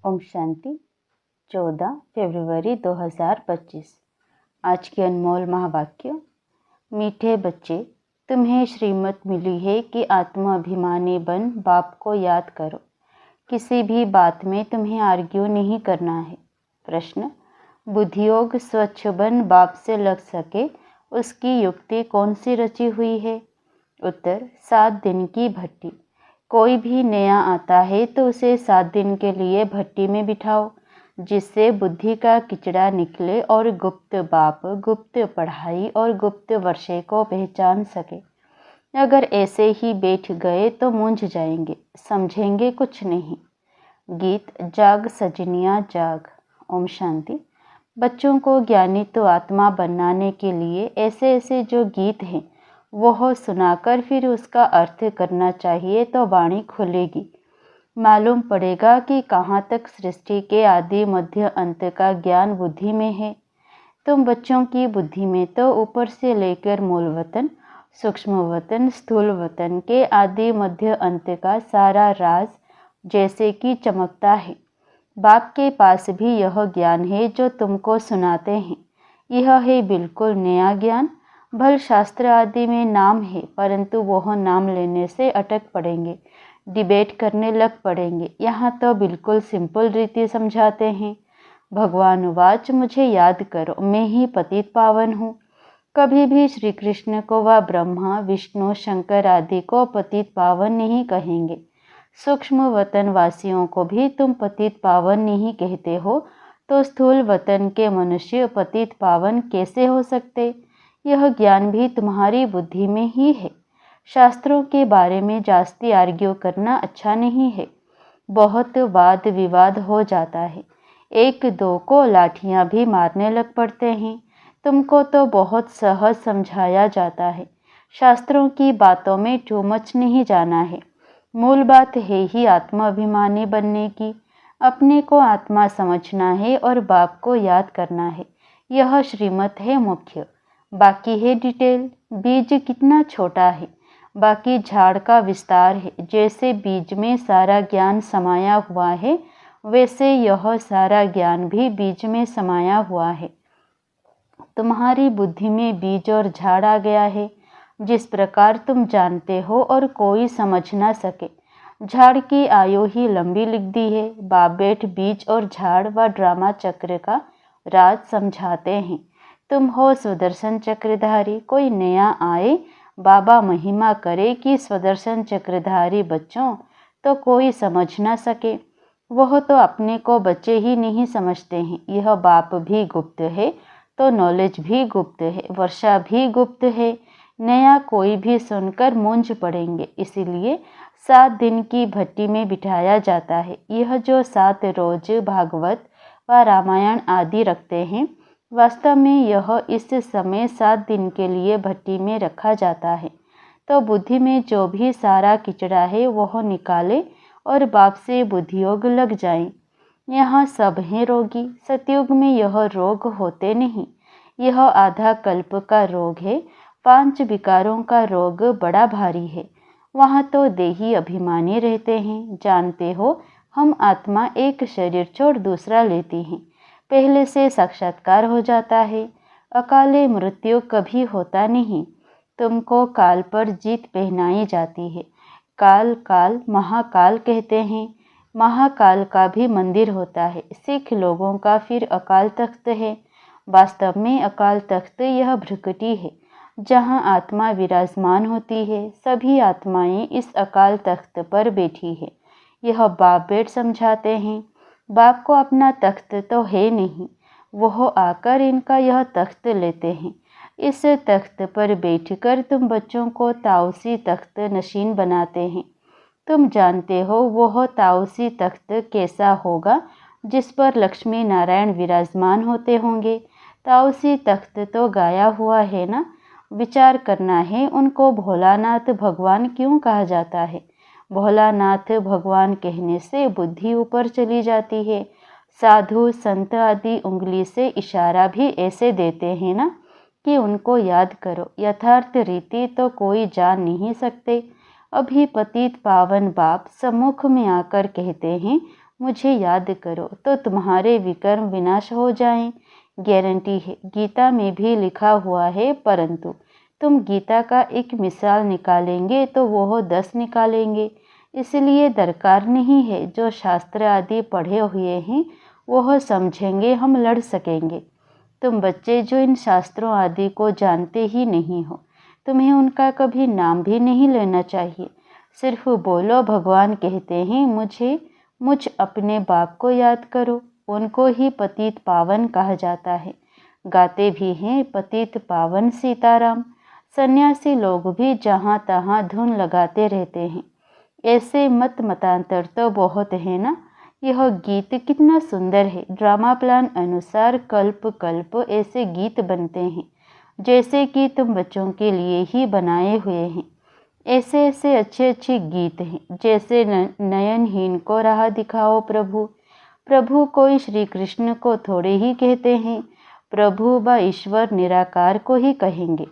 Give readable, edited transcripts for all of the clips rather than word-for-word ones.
ओम शांति। 14 फरवरी 2025। आज के अनमोल महावाक्य। मीठे बच्चे, तुम्हें श्रीमत मिली है कि आत्माभिमानी बन बाप को याद करो। किसी भी बात में तुम्हें आर्ग्यू नहीं करना है। प्रश्न, बुद्धियोग स्वच्छ बन बाप से लग सके उसकी युक्ति कौन सी रची हुई है? उत्तर, 7 दिन की भट्टी। कोई भी नया आता है तो उसे 7 दिन के लिए भट्टी में बिठाओ, जिससे बुद्धि का किचड़ा निकले और गुप्त बाप, गुप्त पढ़ाई और गुप्त वर्षे को पहचान सके। अगर ऐसे ही बैठ गए तो मूंझ जाएंगे, समझेंगे कुछ नहीं। गीत जाग सजनिया जाग। ओम शांति। बच्चों को ज्ञानी तो आत्मा बनाने के लिए ऐसे ऐसे जो गीत हैं वह सुनाकर फिर उसका अर्थ करना चाहिए तो वाणी खुलेगी। मालूम पड़ेगा कि कहाँ तक सृष्टि के आदि मध्य अंत का ज्ञान बुद्धि में है। तुम बच्चों की बुद्धि में तो ऊपर से लेकर मूल वतन, सूक्ष्म वतन, स्थूल वतन के आदि मध्य अंत का सारा राज जैसे कि चमकता है। बाप के पास भी यह ज्ञान है जो तुमको सुनाते हैं। यह है बिल्कुल नया ज्ञान। भल शास्त्र आदि में नाम है, परंतु वह नाम लेने से अटक पड़ेंगे, डिबेट करने लग पड़ेंगे। यहाँ तो बिल्कुल सिंपल रीति समझाते हैं। भगवान वाच, मुझे याद करो, मैं ही पतित पावन हूँ। कभी भी श्री कृष्ण को व ब्रह्मा, विष्णु, शंकर आदि को पतित पावन नहीं कहेंगे। सूक्ष्म वतन वासियों को भी तुम पतित पावन नहीं कहते हो, तो स्थूल वतन के मनुष्य पतित पावन कैसे हो सकते? यह ज्ञान भी तुम्हारी बुद्धि में ही है। शास्त्रों के बारे में जास्ती आर्ग्यू करना अच्छा नहीं है। बहुत वाद विवाद हो जाता है। एक दो को लाठियां भी मारने लग पड़ते हैं। तुमको तो बहुत सहज समझाया जाता है। शास्त्रों की बातों में टू मच नहीं जाना है। मूल बात है ही आत्माभिमानी बनने की। अपने को आत्मा समझना है और बाप को याद करना है। यह श्रीमत है मुख्य। बाकी है डिटेल। बीज कितना छोटा है, बाकी झाड़ का विस्तार है। जैसे बीज में सारा ज्ञान समाया हुआ है, वैसे यह सारा ज्ञान भी बीज में समाया हुआ है। तुम्हारी बुद्धि में बीज और झाड़ आ गया है। जिस प्रकार तुम जानते हो और कोई समझ ना सके। झाड़ की आयु ही लंबी लिख दी है। बाप बैठ बीज और झाड़ व ड्रामा चक्र का राज समझाते हैं। तुम हो स्वदर्शन चक्रधारी। कोई नया आए, बाबा महिमा करे कि स्वदर्शन चक्रधारी बच्चों, तो कोई समझ ना सके। वह तो अपने को बच्चे ही नहीं समझते हैं। यह बाप भी गुप्त है तो नॉलेज भी गुप्त है, वर्षा भी गुप्त है। नया कोई भी सुनकर मूंझ पड़ेंगे। इसीलिए 7 दिन की भट्टी में बिठाया जाता है। यह जो 7 रोज भागवत व रामायण आदि रखते हैं, वास्तव में यह इस समय 7 दिन के लिए भट्टी में रखा जाता है। तो बुद्धि में जो भी सारा किचड़ा है वह निकाले और बाप से बुद्धियोग लग जाए। यहाँ सब हैं रोगी। सतयुग में यह रोग होते नहीं। यह आधा कल्प का रोग है। 5 विकारों का रोग बड़ा भारी है। वहाँ तो देही अभिमानी रहते हैं। जानते हो, हम आत्मा एक शरीर छोड़ दूसरा लेती हैं। पहले से साक्षात्कार हो जाता है। अकाले मृत्यु कभी होता नहीं। तुमको काल पर जीत पहनाई जाती है। काल काल महाकाल कहते हैं। महाकाल का भी मंदिर होता है। सिख लोगों का फिर अकाल तख्त है। वास्तव में अकाल तख्त यह भ्रुकुटी है, जहाँ आत्मा विराजमान होती है। सभी आत्माएं इस अकाल तख्त पर बैठी है। यह बाप बैठ समझाते हैं। बाप को अपना तख्त तो है नहीं, वह आकर इनका यह तख्त लेते हैं। इस तख्त पर बैठकर तुम बच्चों को ताउसी तख्त नशीन बनाते हैं। तुम जानते हो वह ताउसी तख्त कैसा होगा, जिस पर लक्ष्मी नारायण विराजमान होते होंगे। ताउसी तख्त तो गाया हुआ है ना। विचार करना है, उनको भोलानाथ भगवान क्यों कहा जाता है? भोलानाथ भगवान कहने से बुद्धि ऊपर चली जाती है। साधु संत आदि उंगली से इशारा भी ऐसे देते हैं ना कि उनको याद करो। यथार्थ रीति तो कोई जान नहीं सकते। अभी पतित पावन बाप सम्मुख में आकर कहते हैं, मुझे याद करो तो तुम्हारे विकर्म विनाश हो जाएं। गारंटी है, गीता में भी लिखा हुआ है, परंतु तुम गीता का एक मिसाल निकालेंगे तो वह 10 निकालेंगे। इसलिए दरकार नहीं है, जो शास्त्र आदि पढ़े हुए हैं वह समझेंगे, हम लड़ सकेंगे। तुम बच्चे जो इन शास्त्रों आदि को जानते ही नहीं हो, तुम्हें उनका कभी नाम भी नहीं लेना चाहिए। सिर्फ बोलो, भगवान कहते हैं मुझ अपने बाप को याद करो। उनको ही पतित पावन कहा जाता है। गाते भी हैं पतित पावन सीताराम। सन्यासी लोग भी जहाँ तहाँ धुन लगाते रहते हैं। ऐसे मतांतर तो बहुत है ना। यह गीत कितना सुंदर है। ड्रामा प्लान अनुसार कल्प कल्प ऐसे गीत बनते हैं जैसे कि तुम बच्चों के लिए ही बनाए हुए हैं। ऐसे ऐसे अच्छे अच्छे गीत हैं जैसे नयनहीन को राह दिखाओ प्रभु। प्रभु कोई श्री कृष्ण को थोड़े ही कहते हैं, प्रभु व ईश्वर निराकार को ही कहेंगे।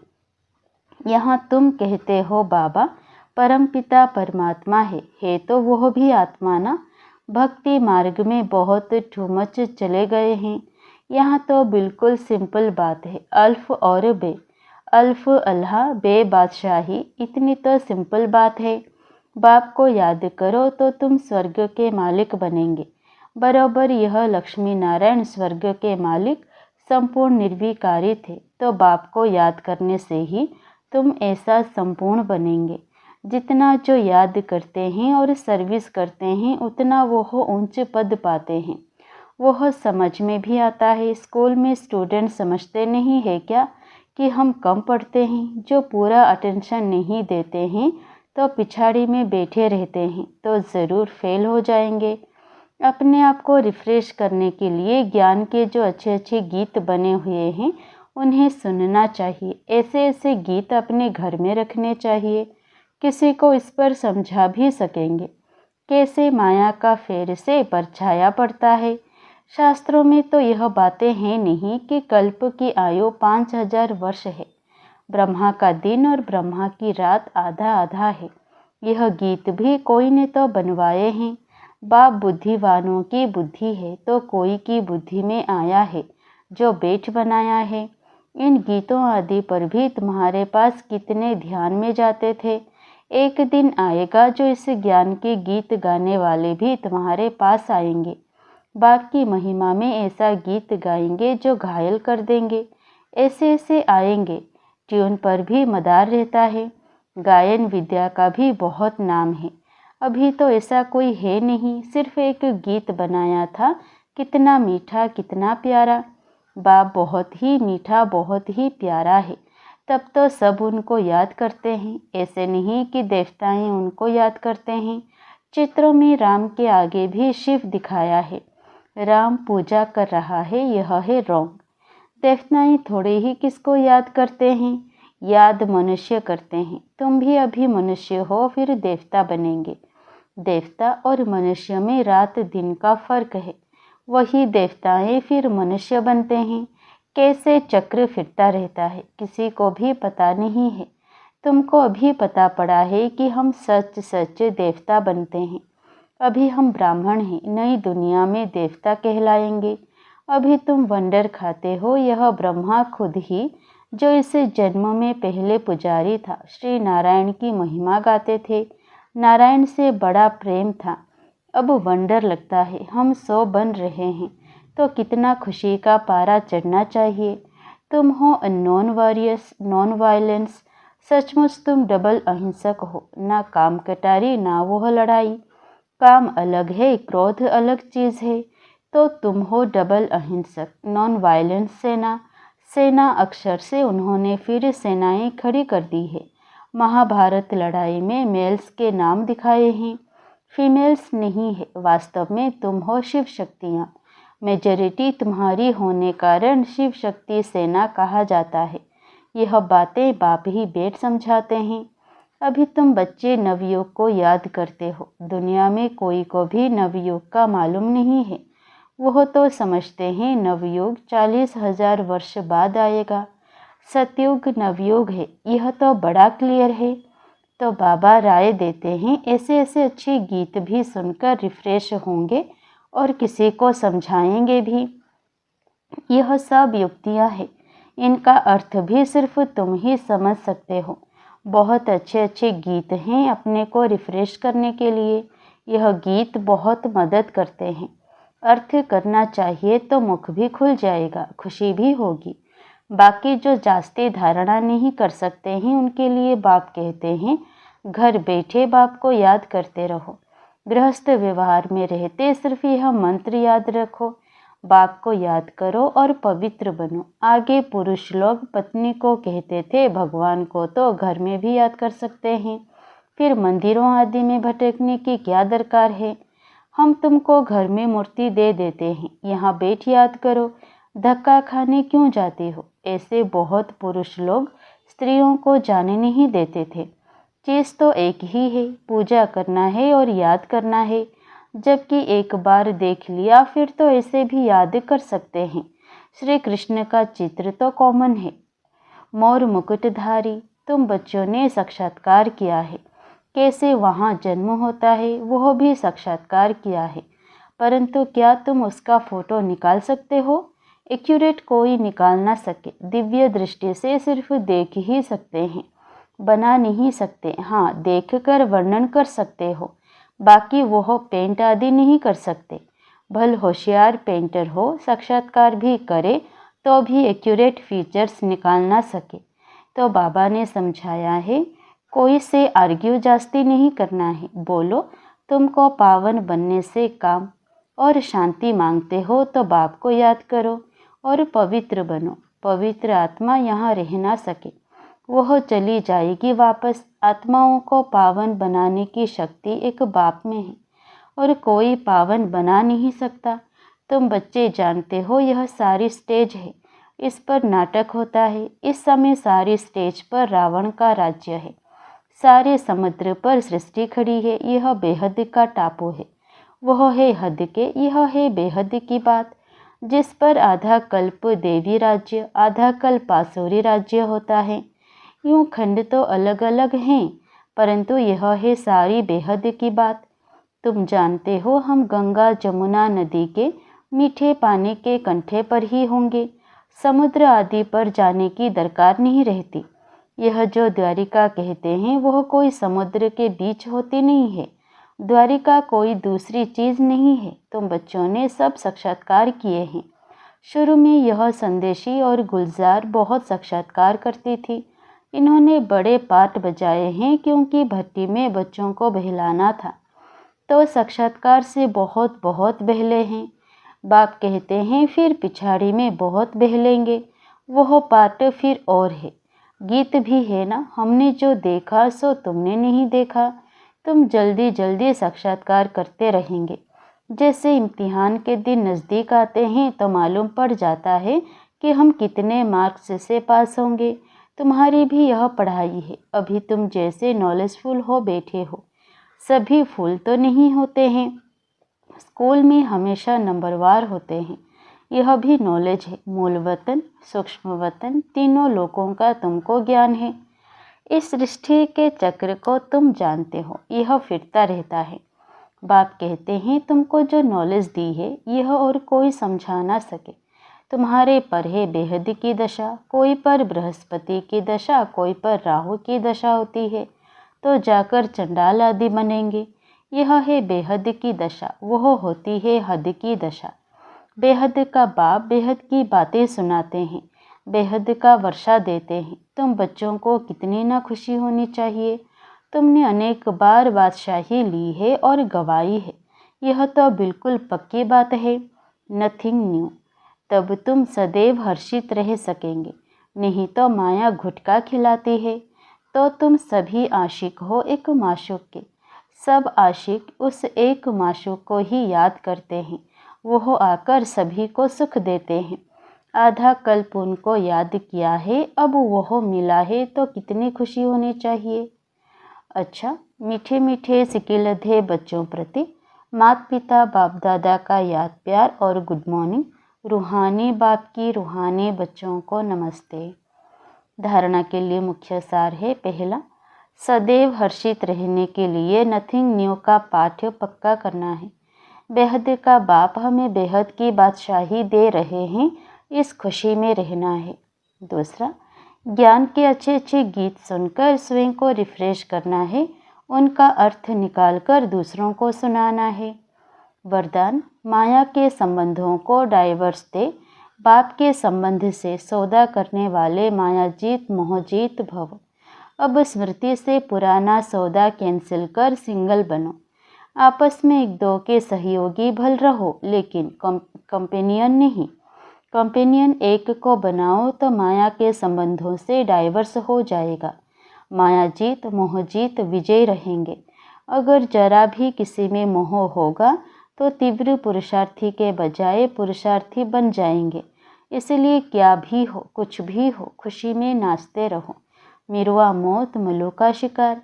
यहाँ तुम कहते हो बाबा परमपिता परमात्मा है तो वह भी आत्मा ना। भक्ति मार्ग में बहुत ठुमच चले गए हैं। यहाँ तो बिल्कुल सिंपल बात है, अल्फ और बे। अल्फ अल्लाह, बे बादशाही, इतनी तो सिंपल बात है। बाप को याद करो तो तुम स्वर्ग के मालिक बनेंगे। बराबर यह लक्ष्मी नारायण स्वर्ग के मालिक संपूर्ण निर्विकारी थे, तो बाप को याद करने से ही तुम ऐसा संपूर्ण बनेंगे। जितना जो याद करते हैं और सर्विस करते हैं उतना वह ऊंचे पद पाते हैं। वह समझ में भी आता है। स्कूल में स्टूडेंट समझते नहीं है क्या कि हम कम पढ़ते हैं। जो पूरा अटेंशन नहीं देते हैं तो पिछाड़ी में बैठे रहते हैं तो ज़रूर फेल हो जाएंगे। अपने आप को रिफ्रेश करने के लिए ज्ञान के जो अच्छे अच्छे गीत बने हुए हैं उन्हें सुनना चाहिए। ऐसे ऐसे गीत अपने घर में रखने चाहिए। किसी को इस पर समझा भी सकेंगे कैसे माया का फेर से परछाया पड़ता है। शास्त्रों में तो यह बातें हैं नहीं कि कल्प की आयु 5000 वर्ष है। ब्रह्मा का दिन और ब्रह्मा की रात आधा आधा है। यह गीत भी कोई ने तो बनवाए हैं। बाप बुद्धिवानों की बुद्धि है तो कोई की बुद्धि में आया है जो बेच बनाया है। इन गीतों आदि पर भी तुम्हारे पास कितने ध्यान में जाते थे। एक दिन आएगा जो इस ज्ञान के गीत गाने वाले भी तुम्हारे पास आएंगे। बाप की महिमा में ऐसा गीत गाएंगे जो घायल कर देंगे। ऐसे ऐसे आएंगे। ट्यून पर भी मदार रहता है। गायन विद्या का भी बहुत नाम है। अभी तो ऐसा कोई है नहीं, सिर्फ एक गीत बनाया था। कितना मीठा, कितना प्यारा। बाप बहुत ही मीठा, बहुत ही प्यारा है। तब तो सब उनको याद करते हैं। ऐसे नहीं कि देवताएं उनको याद करते हैं। चित्रों में राम के आगे भी शिव दिखाया है। राम पूजा कर रहा है, यह है रॉन्ग। देवताएं थोड़े ही किसको याद करते हैं, याद मनुष्य करते हैं। तुम भी अभी मनुष्य हो, फिर देवता बनेंगे। देवता और मनुष्य में रात दिन का फर्क है। वही देवताएं फिर मनुष्य बनते हैं। कैसे चक्र फिरता रहता है किसी को भी पता नहीं है। तुमको अभी पता पड़ा है कि हम सच सच देवता बनते हैं। अभी हम ब्राह्मण हैं, नई दुनिया में देवता कहलाएंगे। अभी तुम वंडर खाते हो। यह ब्रह्मा खुद ही जो इस जन्म में पहले पुजारी था, श्री नारायण की महिमा गाते थे। नारायण से बड़ा प्रेम था। अब वंडर लगता है हम 100 बन रहे हैं तो कितना खुशी का पारा चढ़ना चाहिए। तुम हो नॉन वॉरियस, नॉन वायलेंस। सचमुच तुम डबल अहिंसक हो। ना काम कटारी ना वह लड़ाई। काम अलग है, क्रोध अलग चीज़ है। तो तुम हो डबल अहिंसक, नॉन वायलेंस सेना। सेना अक्षर से उन्होंने फिर सेनाएं खड़ी कर दी है। महाभारत लड़ाई में मेल्स के नाम दिखाए हैं, फीमेल्स नहीं है। वास्तव में तुम हो शिव शक्तियाँ। मेजॉरिटी तुम्हारी होने कारण शिव शक्ति सेना कहा जाता है। यह बातें बाप ही बेट समझाते हैं। अभी तुम बच्चे नवयुग को याद करते हो। दुनिया में कोई को भी नवयुग का मालूम नहीं है। वह तो समझते हैं नवयुग 40,000 वर्ष बाद आएगा। सतयुग नवयुग है, यह तो बड़ा क्लियर है। तो बाबा राय देते हैं ऐसे ऐसे अच्छे गीत भी सुनकर रिफ्रेश होंगे और किसी को समझाएंगे भी। यह सब युक्तियां हैं, इनका अर्थ भी सिर्फ तुम ही समझ सकते हो। बहुत अच्छे अच्छे गीत हैं अपने को रिफ्रेश करने के लिए। यह गीत बहुत मदद करते हैं। अर्थ करना चाहिए तो मुख भी खुल जाएगा, खुशी भी होगी। बाकी जो जास्ती धारणा नहीं कर सकते हैं उनके लिए बाप कहते हैं, घर बैठे बाप को याद करते रहो। गृहस्थ व्यवहार में रहते सिर्फ यह मंत्र याद रखो, बाप को याद करो और पवित्र बनो। आगे पुरुष लोग पत्नी को कहते थे, भगवान को तो घर में भी याद कर सकते हैं, फिर मंदिरों आदि में भटकने की क्या दरकार है। हम तुमको घर में मूर्ति दे देते हैं, यहाँ बैठ याद करो, धक्का खाने क्यों जाती हो। ऐसे बहुत पुरुष लोग स्त्रियों को जाने नहीं देते थे। चीज़ तो एक ही है, पूजा करना है और याद करना है। जबकि एक बार देख लिया फिर तो ऐसे भी याद कर सकते हैं। श्री कृष्ण का चित्र तो कॉमन है, मोर मुकुटधारी। तुम बच्चों ने साक्षात्कार किया है, कैसे वहाँ जन्म होता है वह भी साक्षात्कार किया है। परंतु क्या तुम उसका फोटो निकाल सकते हो? एक्यूरेट कोई निकाल ना सके, दिव्य दृष्टि से सिर्फ देख ही सकते हैं, बना नहीं सकते। हाँ, देखकर वर्णन कर सकते हो, बाकी वह पेंट आदि नहीं कर सकते। भल होशियार पेंटर हो, साक्षात्कार भी करे तो भी एक्यूरेट फीचर्स निकाल ना सके। तो बाबा ने समझाया है, कोई से आर्ग्यू जास्ती नहीं करना है। बोलो तुमको पावन बनने से काम और शांति मांगते हो तो बाप को याद करो और पवित्र बनो। पवित्र आत्मा यहाँ रह ना सके, वह चली जाएगी वापस। आत्माओं को पावन बनाने की शक्ति एक बाप में है और कोई पावन बना नहीं सकता। तुम बच्चे जानते हो यह सारी स्टेज है, इस पर नाटक होता है। इस समय सारी स्टेज पर रावण का राज्य है, सारे समुद्र पर सृष्टि खड़ी है। यह बेहद का टापू है, वह है हद के, यह है बेहद की बात, जिस पर आधा कल्प देवी राज्य आधा कल्प आसुरी राज्य होता है। यूँ खंड तो अलग अलग हैं, परंतु यह है सारी बेहद की बात। तुम जानते हो हम गंगा जमुना नदी के मीठे पानी के कंठे पर ही होंगे, समुद्र आदि पर जाने की दरकार नहीं रहती। यह जो द्वारिका कहते हैं वह कोई समुद्र के बीच होती नहीं है, द्वारिका कोई दूसरी चीज़ नहीं है। तुम बच्चों ने सब साक्षात्कार किए हैं। शुरू में यह संदेशी और गुलजार बहुत साक्षात्कार करती थी। इन्होंने बड़े पाठ बजाए हैं, क्योंकि भट्टी में बच्चों को बहलाना था, तो साक्षात्कार से बहुत बहुत बहले हैं। बाप कहते हैं फिर पिछाड़ी में बहुत बहलेंगे, वह पाठ फिर और है। गीत भी है ना, हमने जो देखा सो तुमने नहीं देखा। तुम जल्दी जल्दी साक्षात्कार करते रहेंगे। जैसे इम्तिहान के दिन नज़दीक आते हैं तो मालूम पड़ जाता है कि हम कितने मार्क्स से पास होंगे। तुम्हारी भी यह पढ़ाई है। अभी तुम जैसे नॉलेजफुल हो बैठे हो, सभी फूल तो नहीं होते हैं, स्कूल में हमेशा नंबरवार होते हैं। यह भी नॉलेज है। मूल वतन, सूक्ष्म वतन, तीनों लोकों का तुमको ज्ञान है। इस सृष्टि के चक्र को तुम जानते हो, यह फिरता रहता है। बाप कहते हैं तुमको जो नॉलेज दी है यह और कोई समझा ना सके। तुम्हारे पर है बेहद की दशा, कोई पर बृहस्पति की दशा, कोई पर राहु की दशा होती है, तो जाकर चंडाल आदि बनेंगे। यह है बेहद की दशा, वह होती है हद की दशा। बेहद का बाप बेहद की बातें सुनाते हैं, बेहद का वर्षा देते हैं। तुम बच्चों को कितनी ना खुशी होनी चाहिए। तुमने अनेक बार बादशाही ली है और गवाई है, यह तो बिल्कुल पक्की बात है। Nothing new. तब तुम सदैव हर्षित रह सकेंगे, नहीं तो माया घुटका खिलाती है। तो तुम सभी आशिक हो एक माशूक के, सब आशिक उस एक माशूक को ही याद करते हैं, वह आकर सभी को सुख देते हैं। आधा कल्प उनको याद किया है, अब वह मिला है तो कितनी खुशी होनी चाहिए। अच्छा, मीठे मीठे सिकिलधे बच्चों प्रति माता पिता बाप दादा का याद प्यार और गुड मॉर्निंग। रूहानी बाप की रूहानी बच्चों को नमस्ते। धारणा के लिए मुख्य सार है, पहला, सदैव हर्षित रहने के लिए नथिंग न्यू का पाठ पक्का करना है। बेहद का बाप हमें बेहद की बादशाही दे रहे हैं, इस खुशी में रहना है। दूसरा, ज्ञान के अच्छे अच्छे गीत सुनकर स्वयं को रिफ्रेश करना है, उनका अर्थ निकालकर दूसरों को सुनाना है। वरदान, माया के संबंधों को डाइवर्स दे, बाप के संबंध से सौदा करने वाले मायाजीत मोहजीत भव। अब स्मृति से पुराना सौदा कैंसिल कर सिंगल बनो। आपस में एक दो के सहयोगी भल रहो, लेकिन कंपेनियन नहीं। कंपेनियन एक को बनाओ तो माया के संबंधों से डाइवर्स हो जाएगा। मायाजीत मोहजीत विजय रहेंगे। अगर जरा भी किसी में मोह होगा तो तीव्र पुरुषार्थी के बजाय पुरुषार्थी बन जाएंगे। इसलिए क्या भी हो, कुछ भी हो, खुशी में नाचते रहो। मिरवा मौत मलों का शिकार,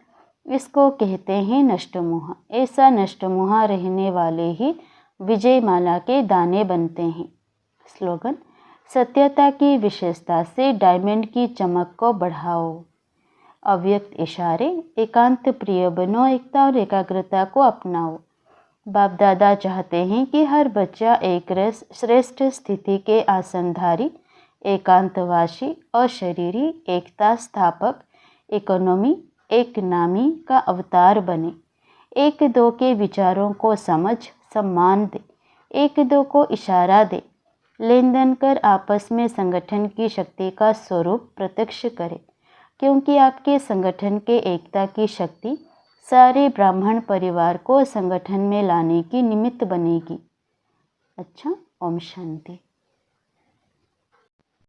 इसको कहते हैं नष्टमोह। ऐसा नष्टमोह रहने वाले ही विजय माला के दाने बनते हैं। स्लोगन, सत्यता की विशेषता से डायमंड की चमक को बढ़ाओ। अव्यक्त इशारे, एकांत प्रिय बनो, एकता और एकाग्रता को अपनाओ। बाप दादा चाहते हैं कि हर बच्चा एक श्रेष्ठ स्थिति के आसनधारी, एकांतवासी, अशरीरी, एकता स्थापक, इकोनॉमी, एक नामी का अवतार बने। एक दो के विचारों को समझ सम्मान दे, एक दो को इशारा दे, लेन देन कर आपस में संगठन की शक्ति का स्वरूप प्रत्यक्ष करे, क्योंकि आपके संगठन के एकता की शक्ति सारे ब्राह्मण परिवार को संगठन में लाने की निमित्त बनेगी। अच्छा, ओम शांति।